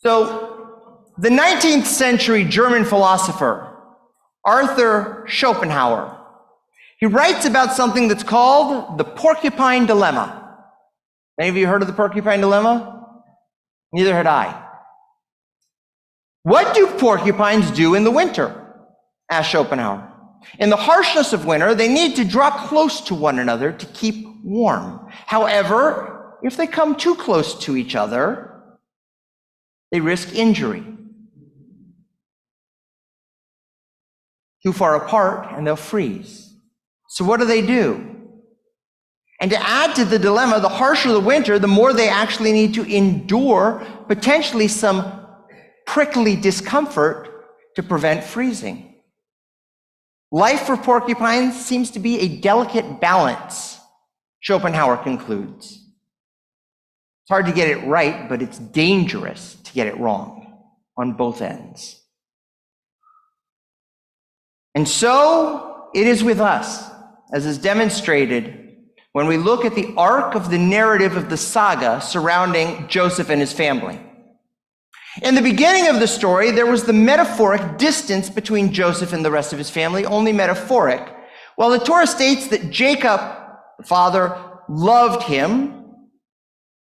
So, the 19th century German philosopher, Arthur Schopenhauer, he writes about something that's called the porcupine dilemma. Any of you heard of the porcupine dilemma? Neither had I. What do porcupines do in the winter? Asked Schopenhauer. In the harshness of winter, they need to draw close to one another to keep warm. However, if they come too close to each other, they risk injury. Too far apart, and they'll freeze. So what do? And to add to the dilemma, the harsher the winter, the more they actually need to endure potentially some prickly discomfort to prevent freezing. Life for porcupines seems to be a delicate balance, Schopenhauer concludes. It's hard to get it right, but it's dangerous to get it wrong on both ends. And so it is with us, as is demonstrated when we look at the arc of the narrative of the saga surrounding Joseph and his family. In the beginning of the story, there was the metaphoric distance between Joseph and the rest of his family, only metaphoric. While the Torah states that Jacob, the father, loved him,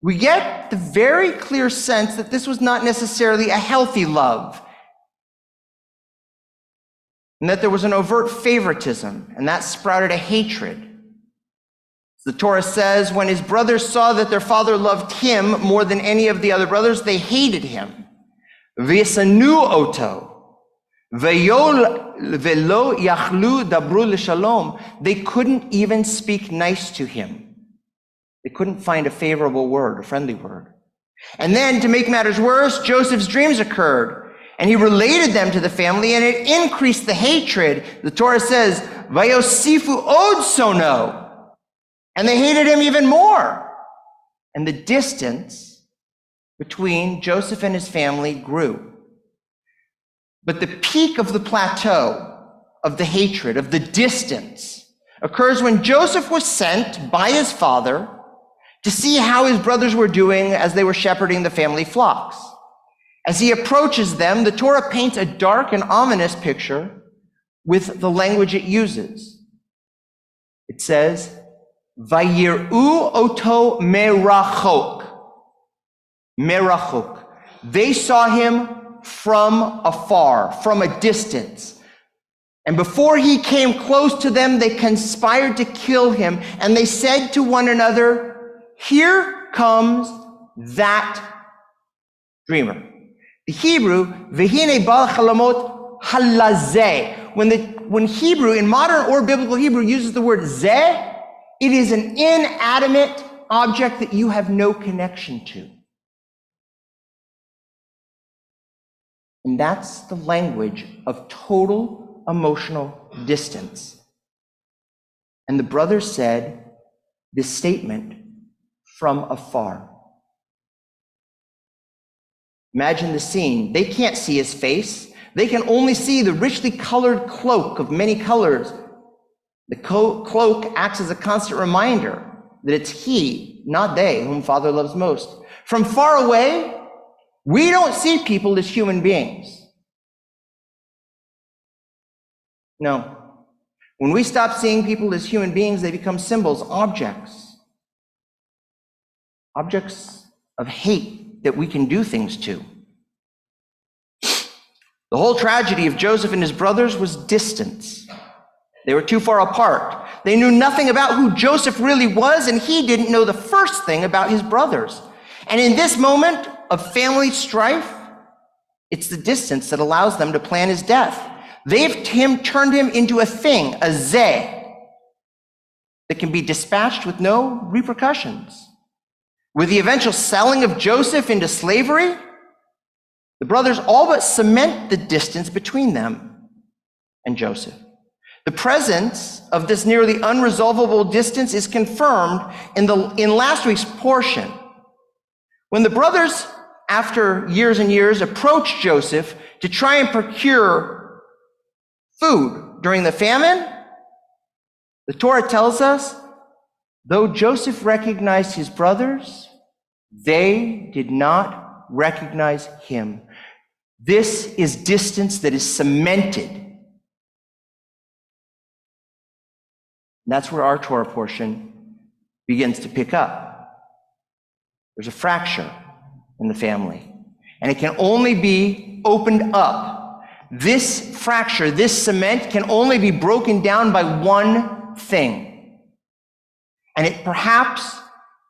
we get the very clear sense that this was not necessarily a healthy love, and that there was an overt favoritism, and that sprouted a hatred. The Torah says, when his brothers saw that their father loved him more than any of the other brothers, they hated him. V'yisanu oto, v'lo yachlu dabru l'shalom. They couldn't even speak nice to him. They couldn't find a favorable word, a friendly word. And then, to make matters worse, Joseph's dreams occurred, and he related them to the family, and it increased the hatred. The Torah says, vayosifu od sono, and they hated him even more. And the distance between Joseph and his family grew. But the peak of the plateau of the hatred, of the distance, occurs when Joseph was sent by his father to see how his brothers were doing as they were shepherding the family flocks. As he approaches them, the Torah paints a dark and ominous picture with the language it uses. It says, Vayir'u oto merachok. Merachok. They saw him from afar, from a distance. And before he came close to them, they conspired to kill him. And they said to one another, here comes that dreamer. The Hebrew, v'hine bal chalamot halazeh. When Hebrew, in modern or biblical Hebrew, uses the word zeh, it is an inanimate object that you have no connection to. And that's the language of total emotional distance. And the brothers said this statement, from afar. Imagine the scene. They can't see his face. They can only see the richly colored cloak of many colors. The cloak acts as a constant reminder that it's he, not they, whom Father loves most. From far away, we don't see people as human beings. No. When we stop seeing people as human beings, they become symbols, objects. Objects of hate that we can do things to. The whole tragedy of Joseph and his brothers was distance. They were too far apart. They knew nothing about who Joseph really was, and he didn't know the first thing about his brothers. And in this moment of family strife, it's the distance that allows them to plan his death. They've turned him into a thing, a zeh, that can be dispatched with no repercussions. With the eventual selling of Joseph into slavery, the brothers all but cement the distance between them and Joseph. The presence of this nearly unresolvable distance is confirmed in last week's portion. When the brothers, after years and years, approached Joseph to try and procure food during the famine, the Torah tells us, though Joseph recognized his brothers, they did not recognize him. This is distance that is cemented. And that's where our Torah portion begins to pick up. There's a fracture in the family, and it can only be opened up. This fracture, this cement, can only be broken down by one thing. And it perhaps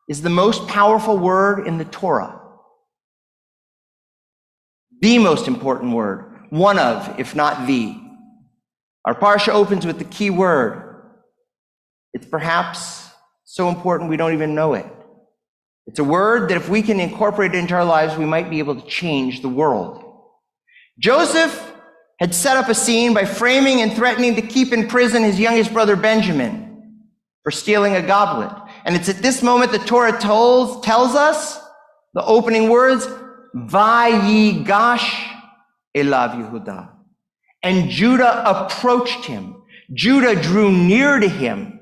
is the most powerful word in the Torah. The most important word. One of, if not the. Our parsha opens with the key word. It's perhaps so important we don't even know it. It's a word that if we can incorporate it into our lives, we might be able to change the world. Joseph had set up a scene by framing and threatening to keep in prison his youngest brother Benjamin for stealing a goblet. And it's at this moment the Torah tells us the opening words, Vayigash elav Yehuda. And Judah approached him. Judah drew near to him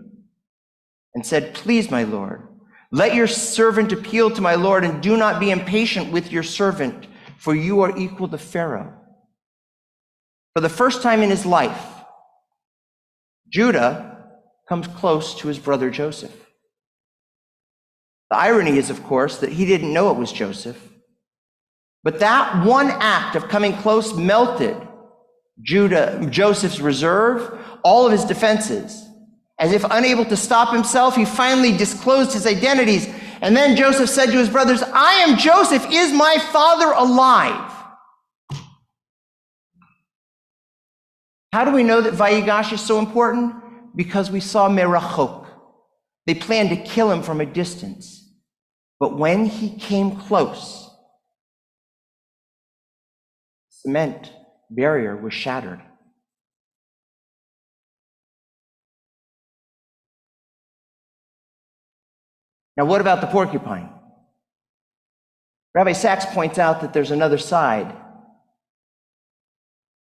and said, please, my Lord, let your servant appeal to my Lord, and do not be impatient with your servant, for you are equal to Pharaoh. For the first time in his life, Judah comes close to his brother Joseph. The irony is, of course, that he didn't know it was Joseph. But that one act of coming close melted Joseph's reserve, all of his defenses. As if unable to stop himself, he finally disclosed his identities. And then Joseph said to his brothers, I am Joseph. Is my father alive? How do we know that Vayigash is so important? Because we saw merachok. They planned to kill him from a distance. But when he came close, the cement barrier was shattered. Now, what about the porcupine? Rabbi Sachs points out that there's another side.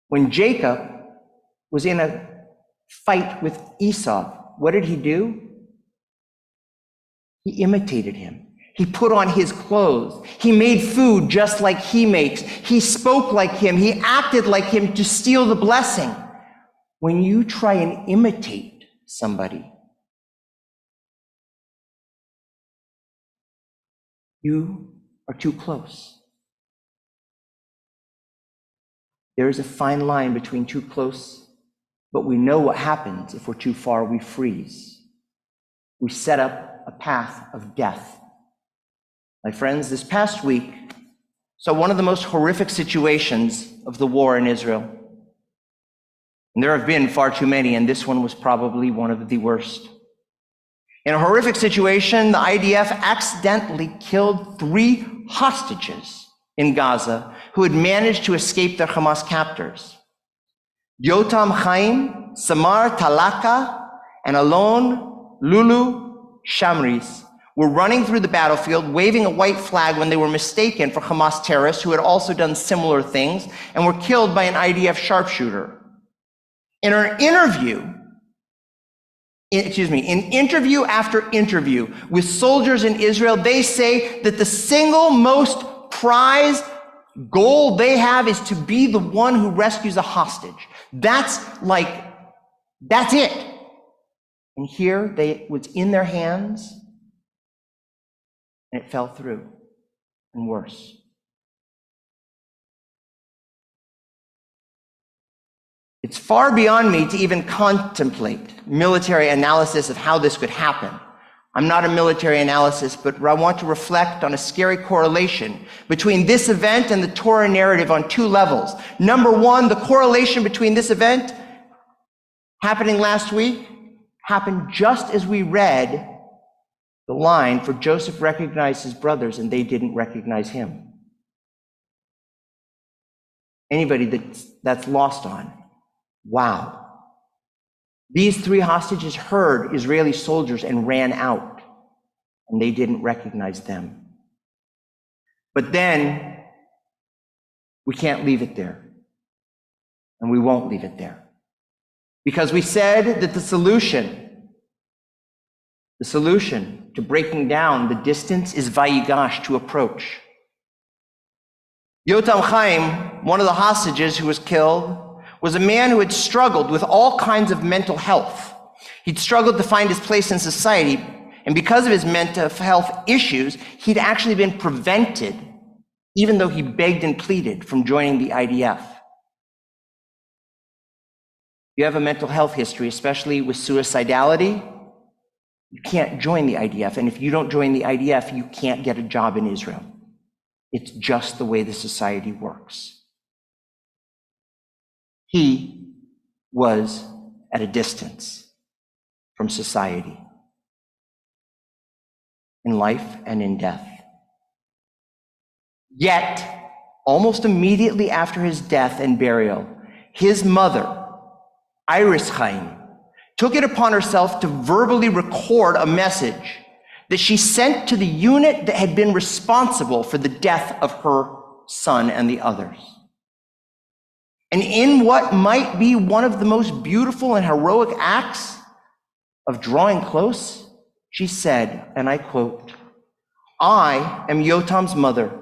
When Jacob was in a fight with Esau, what did he do? He imitated him. He put on his clothes. He made food just like he makes. He spoke like him. He acted like him to steal the blessing. When you try and imitate somebody, you are too close. There is a fine line between too close, but we know what happens if we're too far. We freeze. We set up a path of death. My friends, this past week saw one of the most horrific situations of the war in Israel. And there have been far too many, and this one was probably one of the worst. In a horrific situation, the IDF accidentally killed 3 hostages in Gaza who had managed to escape their Hamas captors. Yotam Chaim, Samar Talaka, and Alon Lulu Shamris were running through the battlefield, waving a white flag when they were mistaken for Hamas terrorists who had also done similar things and were killed by an IDF sharpshooter. In an interview after interview with soldiers in Israel, they say that the single most prized goal they have is to be the one who rescues a hostage. That's it. And here it was in their hands, and it fell through, and worse. It's far beyond me to even contemplate military analysis of how this could happen. I'm not a military analyst, but I want to reflect on a scary correlation between this event and the Torah narrative on 2 levels. Number 1, the correlation between this event happening last week happened just as we read the line, for Joseph recognized his brothers and they didn't recognize him. Anybody that's lost on, wow. These 3 hostages heard Israeli soldiers and ran out, and they didn't recognize them. But then, we can't leave it there, and we won't leave it there. Because we said that the solution to breaking down the distance is vayigash, to approach. Yotam Chaim, one of the hostages who was killed, was a man who had struggled with all kinds of mental health. He'd struggled to find his place in society, and because of his mental health issues, he'd actually been prevented, even though he begged and pleaded, from joining the IDF. You have a mental health history, especially with suicidality, you can't join the IDF. And if you don't join the IDF, you can't get a job in Israel. It's just the way the society works. He was at a distance from society, in life and in death. Yet, almost immediately after his death and burial, his mother, Iris Chaim, took it upon herself to verbally record a message that she sent to the unit that had been responsible for the death of her son and the others. And in what might be one of the most beautiful and heroic acts of drawing close, she said, and I quote, "I am Yotam's mother,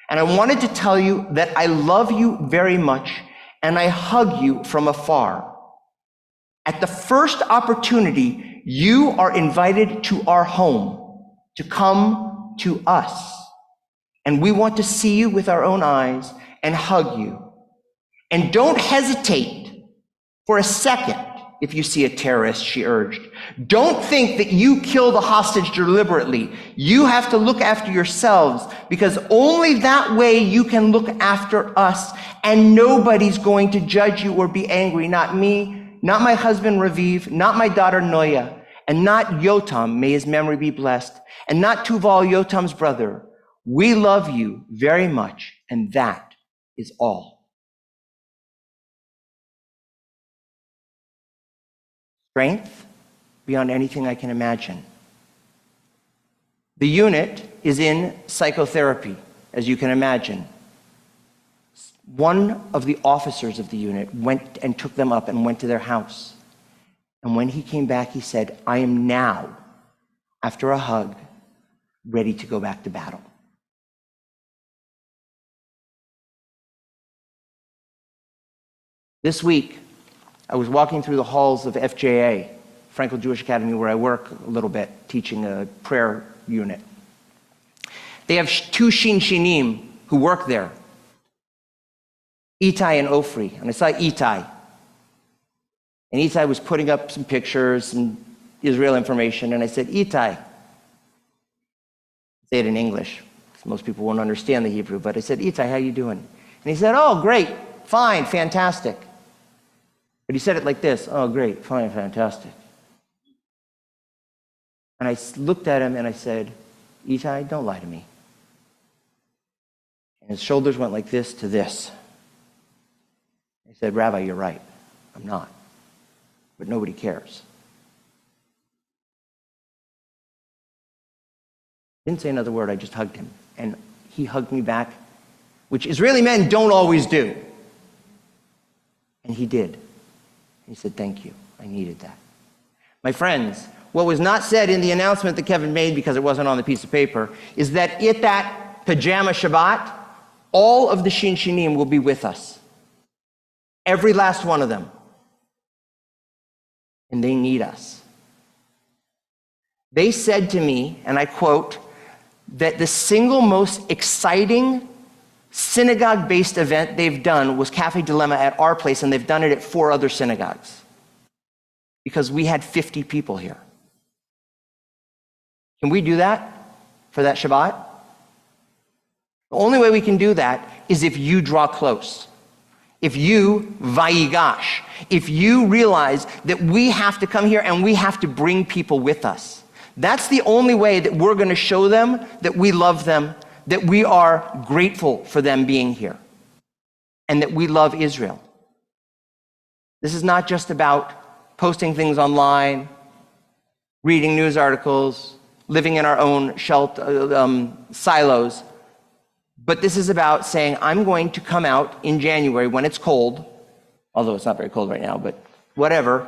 and I wanted to tell you that I love you very much, and I hug you from afar. At the first opportunity, you are invited to our home, to come to us. And we want to see you with our own eyes and hug you. And don't hesitate for a second if you see a terrorist," she urged. "Don't think that you kill the hostage deliberately. You have to look after yourselves, because only that way you can look after us, and nobody's going to judge you or be angry. Not me, not my husband Raviv, not my daughter Noya, and not Yotam, may his memory be blessed, and not Tuval, Yotam's brother. We love you very much, and that is all." Strength beyond anything I can imagine. The unit is in psychotherapy, as you can imagine. One of the officers of the unit went and took them up and went to their house. And when he came back, he said, "I am now, after a hug, ready to go back to battle." This week, I was walking through the halls of FJA, Frankel Jewish Academy, where I work a little bit, teaching a prayer unit. They have two Shinshinim who work there, Itai and Ofri. And I saw Itai. And Itai was putting up some pictures and Israel information. And I said, "Itai." Say it in English, because most people won't understand the Hebrew. But I said, "Itai, how you doing?" And he said, "Oh, great, fine, fantastic." But he said it like this, "Oh, great, fine, fantastic." And I looked at him and I said, "Itai, don't lie to me." And his shoulders went like this to this. I said, "Rabbi, you're right. I'm not. But nobody cares." Didn't say another word, I just hugged him. And he hugged me back, which Israeli men don't always do. And he did. He said, "Thank you, I needed that." My friends, what was not said in the announcement that Kevin made, because it wasn't on the piece of paper, is that at that pajama Shabbat, all of the Shinshinim will be with us. Every last one of them. And they need us. They said to me, and I quote, that the single most exciting synagogue-based event they've done was Cafe Dilemma at our place, and they've done it at 4 other synagogues. Because we had 50 people here. Can we do that for that Shabbat? The only way we can do that is if you draw close. If you vayigash. If you realize that we have to come here and we have to bring people with us. That's the only way that we're going to show them that we love them, that we are grateful for them being here, and that we love Israel. This is not just about posting things online, reading news articles, living in our own silos, but this is about saying, I'm going to come out in January when it's cold, although it's not very cold right now, but whatever,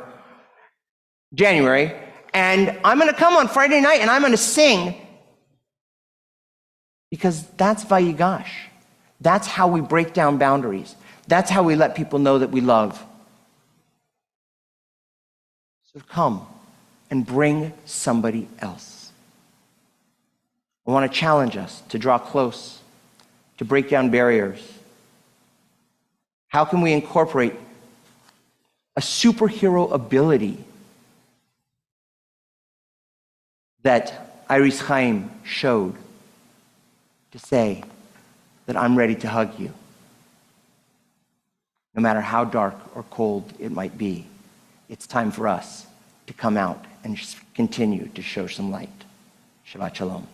January, and I'm going to come on Friday night and I'm going to sing, because that's Vayigash. That's how we break down boundaries. That's how we let people know that we love. So come and bring somebody else. I want to challenge us to draw close, to break down barriers. How can we incorporate a superhero ability that Iris Chaim showed to say that I'm ready to hug you, no matter how dark or cold it might be? It's time for us to come out and continue to show some light. Shabbat Shalom.